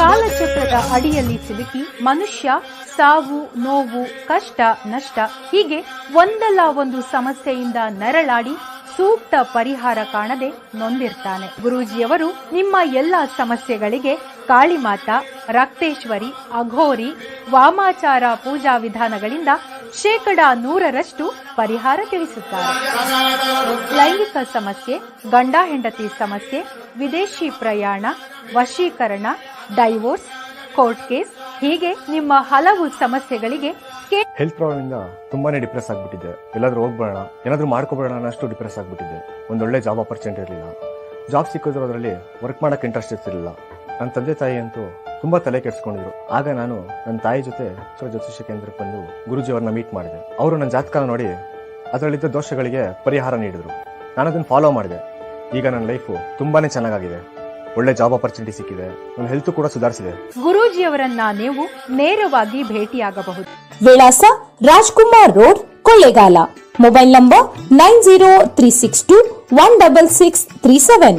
ಕಾಲಚಕ್ರದ ಅಡಿಯಲ್ಲಿ ಸಿಲುಕಿ ಮನುಷ್ಯ ಸಾವು, ನೋವು, ಕಷ್ಟ, ನಷ್ಟ ಹೀಗೆ ಒಂದಲ್ಲ ಒಂದು ಸಮಸ್ಯೆಯಿಂದ ನರಳಾಡಿ ಸೂಕ್ತ ಪರಿಹಾರ ಕಾಣದೆ ನೊಂದಿರ್ತಾನೆ. ಗುರೂಜಿಯವರು ನಿಮ್ಮ ಎಲ್ಲ ಸಮಸ್ಯೆಗಳಿಗೆ ಕಾಳಿಮಾತಾ, ರಕ್ತೇಶ್ವರಿ, ಅಘೋರಿ, ವಾಮಾಚಾರ ಪೂಜಾ ವಿಧಾನಗಳಿಂದ 100% ಪರಿಹಾರ ತಿಳಿಸುತ್ತಾರೆ. ಲೈಂಗಿಕ ಸಮಸ್ಯೆ, ಗಂಡ ಹೆಂಡತಿ ಸಮಸ್ಯೆ, ವಿದೇಶಿ ಪ್ರಯಾಣ, ವಶೀಕರಣ, ಡೈವೋರ್ಸ್, ಕೋರ್ಟ್ ಕೇಸ್ ಹೀಗೆ ನಿಮ್ಮ ಹಲವು ಸಮಸ್ಯೆಗಳಿಗೆ ಹೆಲ್ತ್ ಪ್ರಾಬ್ಲಮ್ ಇಂದ ತುಂಬಾನೇ ಡಿಪ್ರೆಸ್ ಆಗ್ಬಿಟ್ಟಿದ್ದೆ. ಎಲ್ಲಾದ್ರೂ ಹೋಗ್ಬೇಡ, ಏನಾದ್ರೂ ಮಾಡ್ಕೋಬೇಡ ಅನ್ನಷ್ಟು ಡಿಪ್ರೆಸ್ ಆಗ್ಬಿಟ್ಟಿದ್ದೆ. ಒಂದೊಳ್ಳೆ ಜಾಬ್ ಆಪರ್ಚುನಿಟಿ ಇರಲಿಲ್ಲ. ಜಾಬ್ ಸಿಕ್ಕೋದ್ರಲ್ಲಿ ವರ್ಕ್ ಮಾಡಕ್ಕೆ ಇಂಟ್ರೆಸ್ಟ್ ಇರ್ತಿರ್ಲಿಲ್ಲ. ನನ್ನ ತಂದೆ ತಾಯಿ ಅಂತೂ ತುಂಬಾ ತಲೆ ಕೆಡಿಸ್ಕೊಂಡಿದ್ರು. ಆಗ ನಾನು ನನ್ನ ತಾಯಿ ಜೊತೆ ಜ್ಯೋತಿಷ್ಯ ಕೇಂದ್ರಕ್ಕೆ ಬಂದು ಗುರುಜಿ ಅವ್ರನ್ನ ಮೀಟ್ ಮಾಡಿದೆ. ಅವರು ನನ್ನ ಜಾತಕ ನೋಡಿ ಅದರಲ್ಲಿದ್ದ ದೋಷಗಳಿಗೆ ಪರಿಹಾರ ನೀಡಿದ್ರು. ನಾನು ಅದನ್ನ ಫಾಲೋ ಮಾಡಿದೆ. ಈಗ ನನ್ನ ಲೈಫು ತುಂಬಾನೇ ಚೆನ್ನಾಗಿದೆ. ಒಳ್ಳೆ ಜಾಬ್ ಆಪರ್ಚುನಿಟಿ ಸಿಕ್ಕಿದೆ. ನನ್ನ ಹೆಲ್ತ್ ಕೂಡ ಸುಧಾರಿಸಿದೆ. ಗುರೂಜಿಯವರನ್ನ ನೀವು ನೇರವಾಗಿ ಭೇಟಿಯಾಗಬಹುದು. ವಿಳಾಸ Rajkumar road, Kollegal. Mobile number 9036216637.